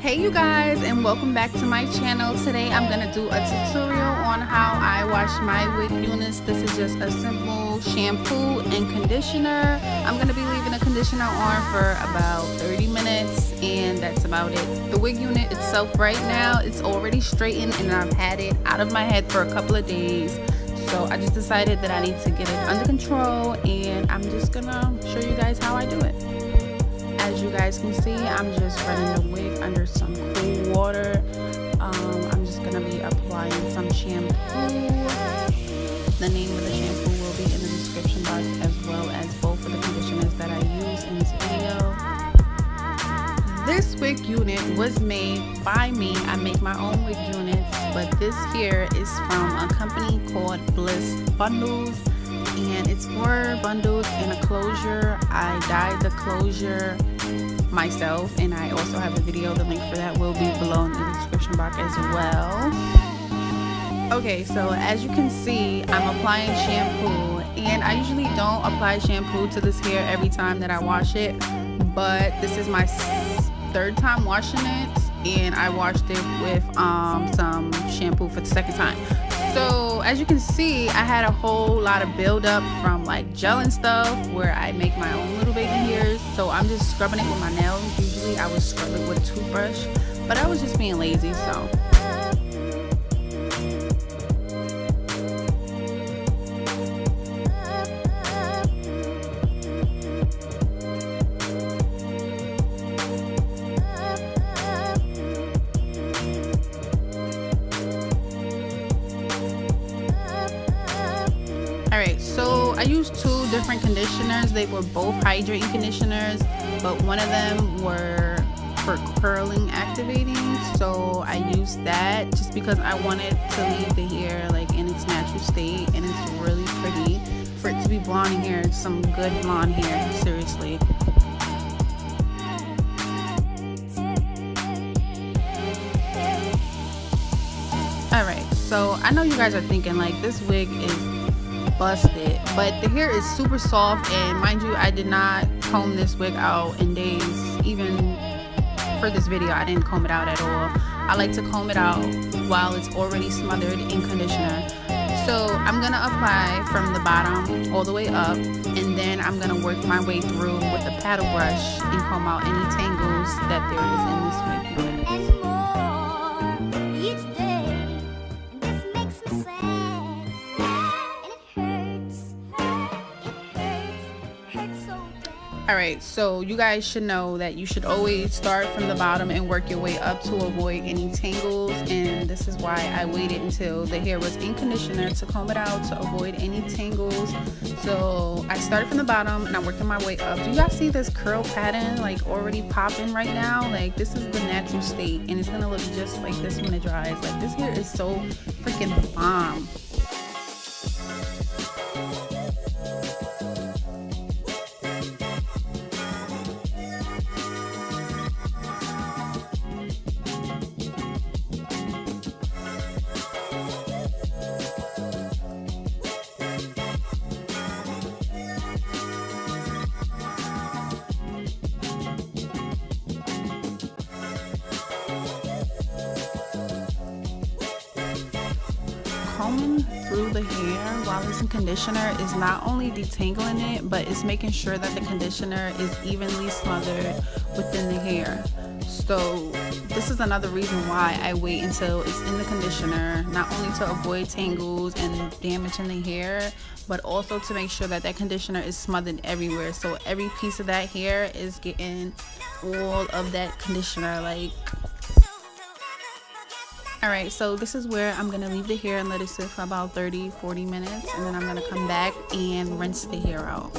Hey you guys, and welcome back to my channel. Today I'm gonna do a tutorial on how I wash my wig units. This is just a simple shampoo and conditioner. I'm gonna be leaving the conditioner on for about 30 minutes and that's about it. The wig unit itself right now, it's already straightened and I've had it out of my head for a couple of days. So I just decided that I need to get it under control and I'm just gonna show you guys how I do it. As you guys can see, I'm just running the wig under some cool water. I'm just gonna be applying some shampoo. The name of the shampoo will be in the description box, as well as both of the conditioners that I use in this video. This wig unit was made by me. I make my own wig units, but this here is from a company called B.l.i.S.S bundles, and it's 4 bundles and a closure. I dyed the closure myself, and I also have a video. The link for that will be below in the description box as well. Okay, so as you can see, I'm applying shampoo, and I usually don't apply shampoo to this hair every time that I wash it, but this is my 3rd time washing it, and I washed it with some shampoo for the 2nd time. So as you can see, I had a whole lot of buildup from like gel and stuff where I make my own little baby hairs. So I'm just scrubbing it with my nails. Usually I would scrub it with a toothbrush, but I was just being lazy, so. Alright, so I used 2 different conditioners. They were both hydrating conditioners, but one of them were for curling activating, so I used that just because I wanted to leave the hair like in its natural state, and it's really pretty. For it to be blonde hair, it's some good blonde hair, seriously. Alright, so I know you guys are thinking like this wig is busted, but the hair is super soft, and mind you, I did not comb this wig out in days. Even for this video, I didn't comb it out at all. I like to comb it out while it's already smothered in conditioner. So I'm gonna apply from the bottom all the way up, and then I'm gonna work my way through with a paddle brush and comb out any tangles that there is in this wig unit. Alright, so you guys should know that you should always start from the bottom and work your way up to avoid any tangles, and this is why I waited until the hair was in conditioner to comb it out to avoid any tangles. So I started from the bottom and I'm working my way up. Do you guys see this curl pattern like already popping right now? Like this is the natural state, and it's gonna look just like this when it dries. Like this hair is so freaking bomb. Combing through the hair while it's in conditioner is not only detangling it, but it's making sure that the conditioner is evenly smothered within the hair. So this is another reason why I wait until it's in the conditioner, not only to avoid tangles and damage in the hair, but also to make sure that that conditioner is smothered everywhere, so every piece of that hair is getting all of that conditioner. Like, alright, so this is where I'm gonna leave the hair and let it sit for about 30-40 minutes, and then I'm gonna come back and rinse the hair out.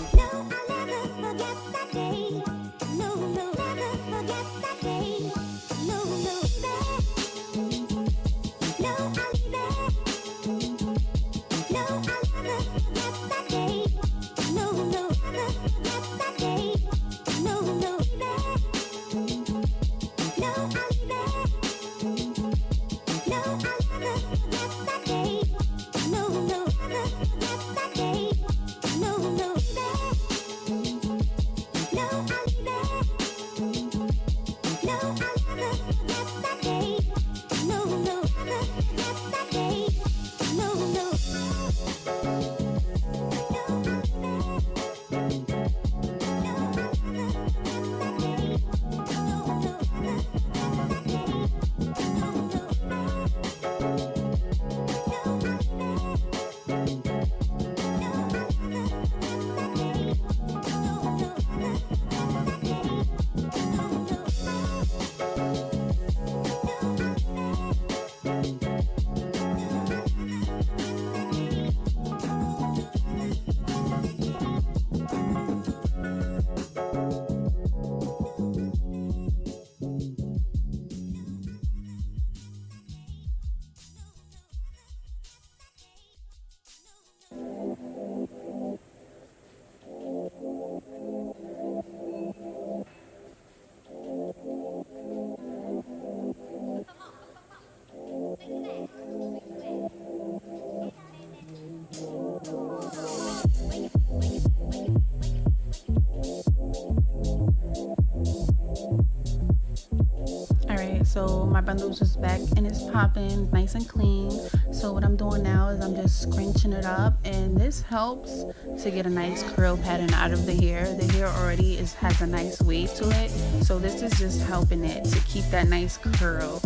So my bundles is back and it's popping nice and clean. So what I'm doing now is I'm just scrunching it up, and this helps to get a nice curl pattern out of the hair. The hair already has a nice wave to it, so this is just helping it to keep that nice curl.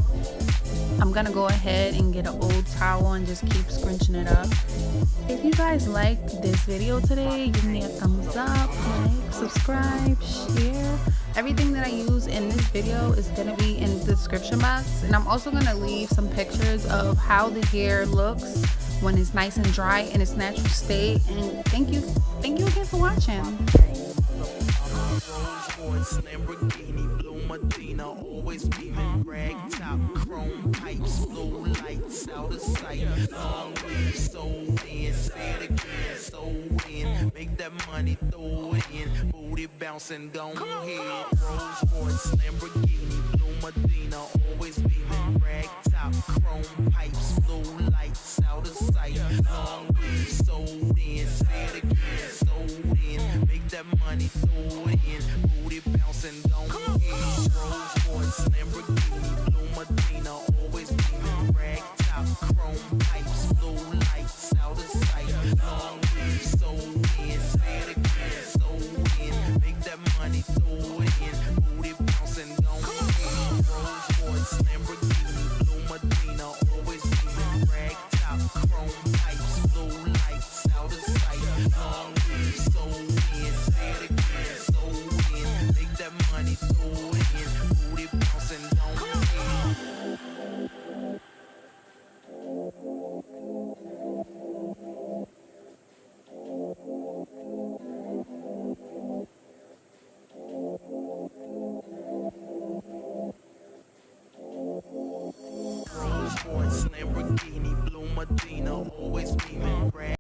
I'm gonna go ahead and get an old towel and just keep scrunching it up. If you guys liked this video today, give me a thumbs up, like, subscribe, share. Everything that I use in this video is gonna be in the description box, and I'm also gonna leave some pictures of how the hair looks when it's nice and dry in its natural state. And thank you again for watching. Always beaming, rag top, chrome pipes, low lights out of sight. Long way, so in, say it again, so in. Make that money, throw it in. Booty bouncing, don't head. Rolls Royce, Lamborghini, Blue Medina. Always beaming, rag top, chrome pipes, low lights out of sight. Long way, so in, say it again, so in. Make that money, throw it in. Booty bouncing, don't head. Rolls Lamborghini, Blue Medina, always beaming, rag top, chrome pipes, blue lights out of sight. Long way, so in, say it again, so in. Make that money, throw it in. Booty bouncing, don't end. Rolls Royce, Lamborghini, Blue Medina, always beaming, rag top, chrome pipes, blue lights out of sight. Long way, so in, say it again, so in. Make that money, throw it in. Booty bouncing, don't Rolls Royce, Lamborghini, Blue Medina,